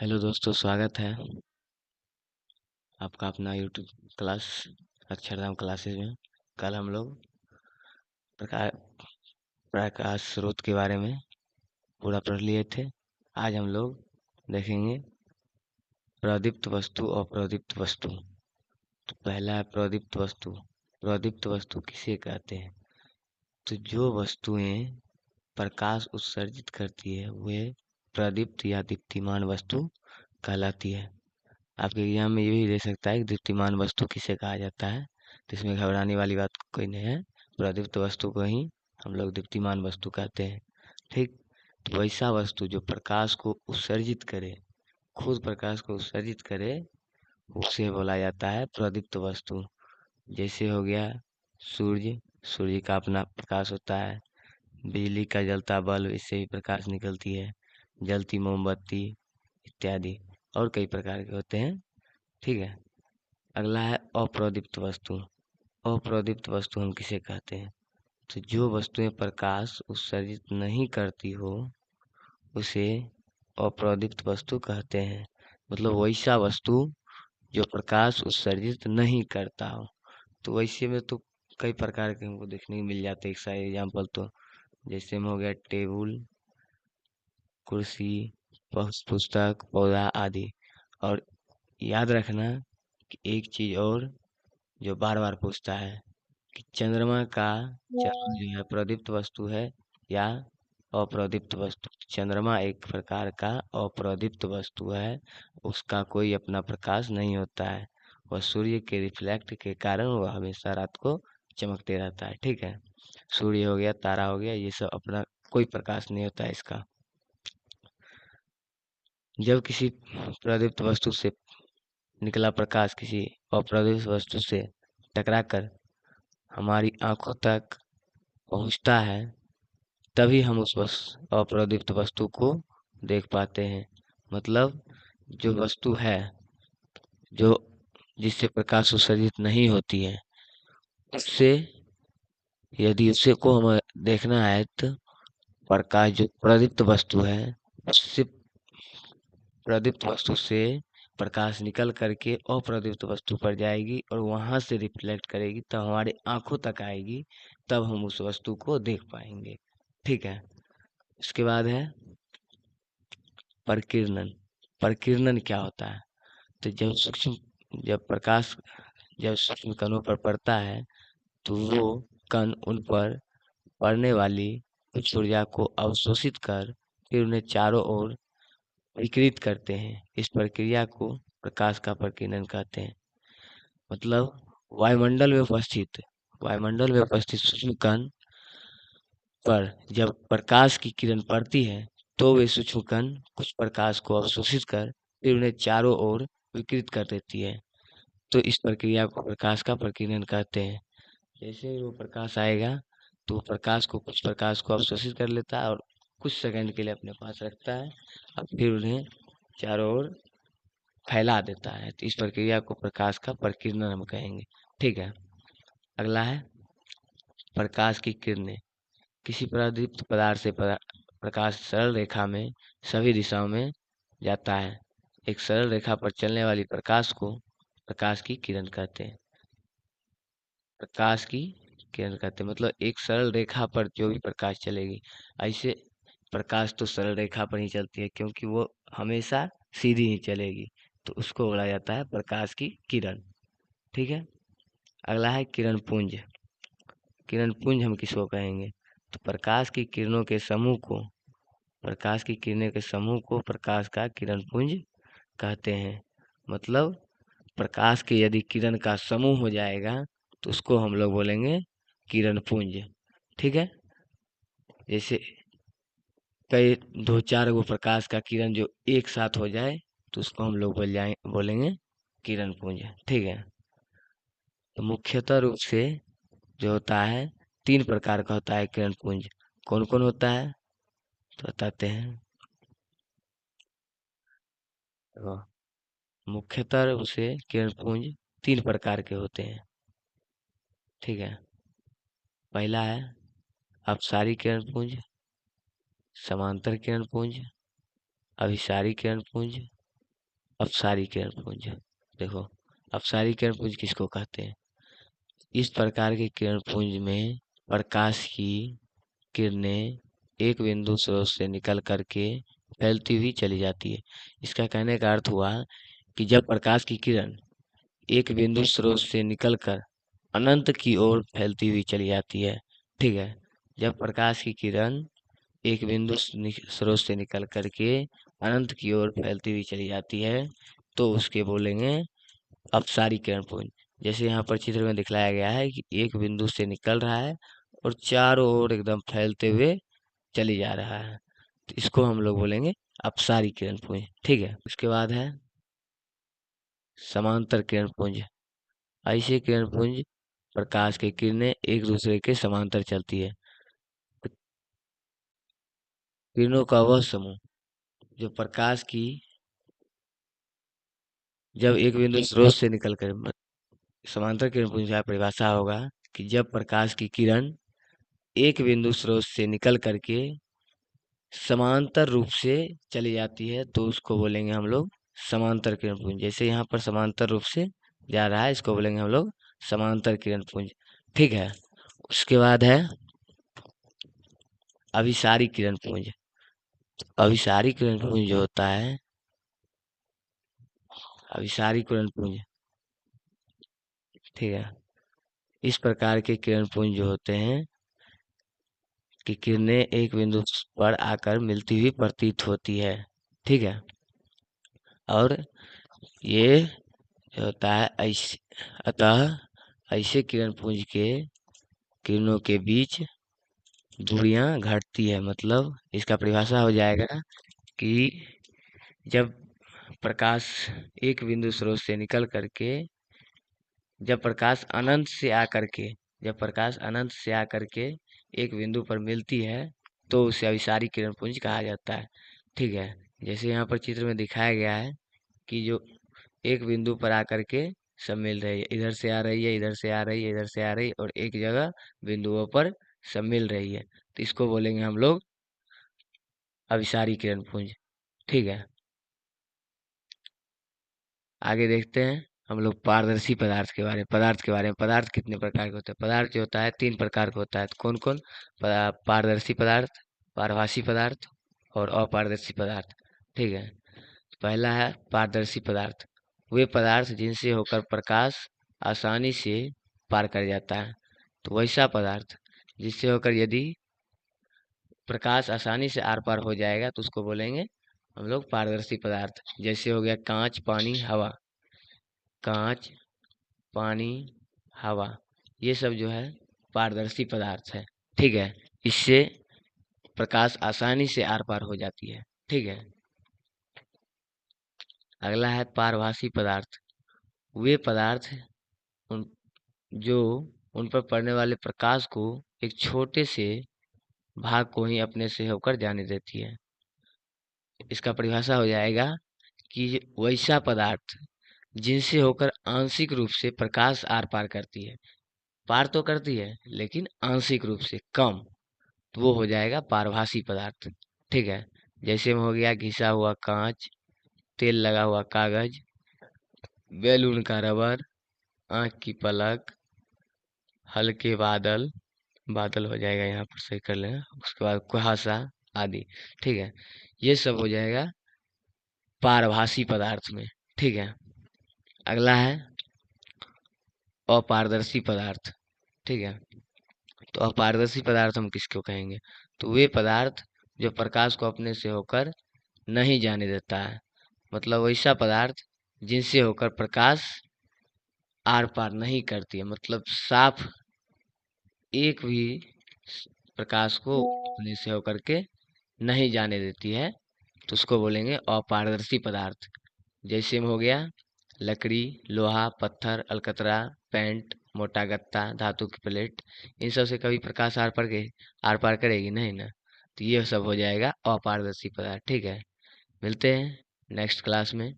Hello दोस्तों, स्वागत है आपका अपना यूट्यूब क्लास अक्षरधाम क्लासेस में। कल हम लोग प्रकाश प्रकाश स्रोत के बारे में पूरा पढ़ लिए थे। आज हम लोग देखेंगे प्रदीप्त वस्तु और प्रदीप्त वस्तु। तो पहला है प्रदीप्त वस्तु। प्रदीप्त वस्तु किसे कहते हैं? तो जो वस्तुएं प्रकाश उत्सर्जित करती है वे प्रदीप्त या दीप्तिमान वस्तु कहलाती है। आपके एग्जाम में ये भी दे सकता है कि दीप्तिमान वस्तु किसे कहा जाता है, तो इसमें घबराने वाली बात कोई नहीं है। प्रदीप्त वस्तु को ही हम लोग दीप्तिमान वस्तु कहते हैं। ठीक। तो वैसा वस्तु जो प्रकाश को उत्सर्जित करे, खुद प्रकाश को उत्सर्जित करे, उसे बोला जाता है प्रदीप्त वस्तु। जैसे हो गया सूर्य। सूर्य का अपना प्रकाश होता है। बिजली का जलता बल्ब, इससे भी प्रकाश निकलती है। जलती मोमबत्ती इत्यादि और कई प्रकार के होते हैं। ठीक है। अगला है अप्रदीप्त वस्तु। अप्रदीप्त वस्तु हम किसे कहते हैं? तो जो वस्तुएं प्रकाश उत्सर्जित नहीं करती हो उसे अप्रदीप्त वस्तु कहते हैं। मतलब वैसा वस्तु जो प्रकाश उत्सर्जित नहीं करता हो। तो वैसे में तो कई प्रकार के हमको देखने को मिल जाते हैं। एक सारे एग्जाम्पल तो जैसे में हो गया टेबल, कुर्सी, पुस्तक, पौधा आदि। और याद रखना कि एक चीज और जो बार बार पूछता है कि चंद्रमा का चरण जो है प्रदीप्त वस्तु है या अप्रदीप्त वस्तु। चंद्रमा एक प्रकार का अप्रदीप्त वस्तु है। उसका कोई अपना प्रकाश नहीं होता है। वह सूर्य के रिफ्लेक्ट के कारण वह हमेशा रात को चमकते रहता है। ठीक है। सूर्य हो गया, तारा हो गया, ये सब अपना कोई प्रकाश नहीं होता है इसका। जब किसी प्रदीप्त वस्तु से निकला प्रकाश किसी अप्रदीप्त वस्तु से टकराकर हमारी आंखों तक पहुंचता है, तभी हम उस अप्रदीप्त वस्तु को देख पाते हैं। मतलब जो वस्तु है जो जिससे प्रकाश उत्सर्जित नहीं होती है, उससे यदि उसे को हमें देखना है तो प्रकाश जो प्रदीप्त वस्तु है उससे प्रदीप्त वस्तु से प्रकाश निकल करके अप्रदीप्त वस्तु पर जाएगी और वहां से रिफ्लेक्ट करेगी, तब हमारे आंखों तक आएगी, तब हम उस वस्तु को देख पाएंगे। ठीक है। इसके बाद है प्रकीर्णन। प्रकीर्णन क्या होता है? तो जब प्रकाश जब सूक्ष्म कणों पर पड़ता है तो वो कण उन पर पड़ने वाली कुछ ऊर्जा को अवशोषित कर फिर उन्हें चारों ओर विकिरित करते हैं। इस प्रक्रिया को प्रकाश का प्रकीर्णन कहते हैं। मतलब वायुमंडल में उपस्थित वायुमंडल में उपस्थित सूक्ष्म कण पर जब प्रकाश की किरण पड़ती है तो वे सूक्ष्म कण कुछ प्रकाश को अवशोषित कर फिर उन्हें चारों ओर विकिरित कर देती है। तो इस प्रक्रिया को प्रकाश का प्रकीर्णन कहते हैं। जैसे ही वो प्रकाश आएगा तो कुछ प्रकाश को अवशोषित कर लेता है और कुछ सेकंड के लिए अपने पास रखता है और फिर उन्हें चारों ओर फैला देता है। तो इस प्रक्रिया को प्रकाश का प्रकीर्णन हम कहेंगे। ठीक है। अगला है प्रकाश की किरणें। किसी प्रदीप्त पदार्थ से प्रकाश सरल रेखा में सभी दिशाओं में जाता है। एक सरल रेखा पर चलने वाली प्रकाश को प्रकाश की किरण कहते हैं। प्रकाश की किरण कहते हैं मतलब एक सरल रेखा पर जो भी प्रकाश चलेगी। ऐसे प्रकाश तो सरल रेखा पर ही चलती है क्योंकि वो हमेशा सीधी ही चलेगी, तो उसको बोला जाता है प्रकाश की किरण। ठीक है। अगला है किरण पुंज। किरण पुंज हम किसको कहेंगे? तो प्रकाश की किरणें के समूह को प्रकाश का किरण पुंज कहते हैं। मतलब प्रकाश के यदि किरण का समूह हो जाएगा तो उसको हम लोग बोलेंगे किरण पुंज। ठीक है। जैसे कई दो चार गो प्रकाश का किरण जो एक साथ हो जाए तो उसको हम लोग बोलेंगे किरण पुंज। ठीक है। तो मुख्यतः रूप से जो होता है 3 प्रकार का होता है किरण पुंज। कौन कौन होता है तो बताते हैं। तो मुख्यतः रूप से किरण पुंज 3 प्रकार के होते हैं। ठीक है। पहला है अपसारी किरण पुंज, समांतर किरण पुंज, अभिसारी किरण पुंज अपसारी किरण पुंज। देखो, अपसारी किरण पुंज किसको कहते हैं? इस प्रकार के किरण पुंज में प्रकाश की किरणें एक बिंदु स्रोत से निकल करके फैलती हुई चली जाती है। इसका कहने का अर्थ हुआ कि जब प्रकाश की किरण एक बिंदु स्रोत से निकलकर अनंत की ओर फैलती हुई चली जाती है, ठीक है, जब प्रकाश की किरण एक बिंदु स्रोत से निकल करके अनंत की ओर फैलती हुई चली जाती है, तो उसके बोलेंगे अपसारी किरण पुंज। जैसे यहाँ पर चित्र में दिखलाया गया है कि एक बिंदु से निकल रहा है और चारों ओर एकदम फैलते हुए चली जा रहा है, तो इसको हम लोग बोलेंगे अपसारी किरण पुंज। ठीक है, उसके बाद है समांतर किरण पुंज। ऐसे किरण पुंज प्रकाश की किरणें एक दूसरे के समांतर चलती है। किरणों का वह समूह जो प्रकाश की जब एक बिंदु स्रोत से निकलकर समांतर किरण पुंज का परिभाषा होगा कि जब प्रकाश की किरण एक बिंदु स्रोत से निकल करके समांतर रूप से चली जाती है, तो उसको बोलेंगे हम लोग समांतर किरण पुंज। जैसे यहाँ पर समांतर रूप से जा रहा है, इसको बोलेंगे हम लोग समांतर किरण पुंज। ठीक है, उसके बाद है अभिसारी किरण पुंज। अभिसारी किरण पुंज जो होता है, अभिसारी किरण पुंज, ठीक है, इस प्रकार के किरण पुंज जो होते हैं कि किरणें एक बिंदु पर आकर मिलती हुई प्रतीत होती है। ठीक है, और ये जो होता है ऐसे, अतः ऐसे किरण पुंज के किरणों के बीच दूरियां घटती है। मतलब इसका परिभाषा हो जाएगा कि जब प्रकाश एक बिंदु स्रोत से निकल करके जब प्रकाश अनंत से आकर के जब प्रकाश अनंत से आकर के एक बिंदु पर मिलती है, तो उसे अभिसारी किरण पुंज कहा जाता है। ठीक है, जैसे यहाँ पर चित्र में दिखाया गया है कि जो एक बिंदु पर आकर के सब मिल रही है, इधर से आ रही है, इधर से आ रही है, इधर से आ रही है, और एक जगह बिंदुओं पर सब मिल रही है, तो इसको बोलेंगे हम लोग अभिसारी किरण पुंज। ठीक है, आगे देखते हैं हम लोग पारदर्शी पदार्थ के बारे में। पदार्थ कितने प्रकार के होते हैं? पदार्थ जो होता है 3 प्रकार का होता है। कौन कौन? पारदर्शी पदार्थ, पारभासी पदार्थ और अपारदर्शी पदार्थ। ठीक है, पहला है पारदर्शी पदार्थ। वे पदार्थ जिनसे होकर प्रकाश आसानी से पार कर जाता है। तो वैसा पदार्थ जिससे होकर यदि प्रकाश आसानी से आर पार हो जाएगा, तो उसको बोलेंगे हम लोग पारदर्शी पदार्थ। जैसे हो गया कांच, पानी, हवा। कांच, पानी, हवा, ये सब जो है पारदर्शी पदार्थ है। ठीक है, इससे प्रकाश आसानी से आर पार हो जाती है। ठीक है, अगला है पारभासी पदार्थ। वे पदार्थ उन जो उन पर पड़ने वाले प्रकाश को एक छोटे से भाग को ही अपने से होकर जाने देती है। इसका परिभाषा हो जाएगा कि वैसा पदार्थ जिनसे होकर आंशिक रूप से प्रकाश आर पार करती है। पार तो करती है लेकिन आंशिक रूप से कम, तो वो हो जाएगा पारभासी पदार्थ। ठीक है, जैसे में हो गया घिसा हुआ कांच, तेल लगा हुआ कागज, बैलून का रबर, आंख की पलक, हल्के बादल, बादल हो जाएगा यहाँ पर, सही कर लेना, उसके बाद कुहासा आदि। ठीक है, ये सब हो जाएगा पारभासी पदार्थ में। ठीक है, अगला है अपारदर्शी पदार्थ। ठीक है, तो अपारदर्शी पदार्थ हम किसको कहेंगे? तो वे पदार्थ जो प्रकाश को अपने से होकर नहीं जाने देता है। मतलब वैसा पदार्थ जिनसे होकर प्रकाश आर पार नहीं करती है, मतलब साफ एक भी प्रकाश को अपने से होकर के नहीं जाने देती है, तो उसको बोलेंगे अपारदर्शी पदार्थ। जैसे में हो गया लकड़ी, लोहा, पत्थर, अलकतरा, पेंट, मोटा गत्ता, धातु की प्लेट। इन सब से कभी प्रकाश आर पार करेगी नहीं ना, तो ये सब हो जाएगा अपारदर्शी पदार्थ। ठीक है, मिलते हैं नेक्स्ट क्लास में।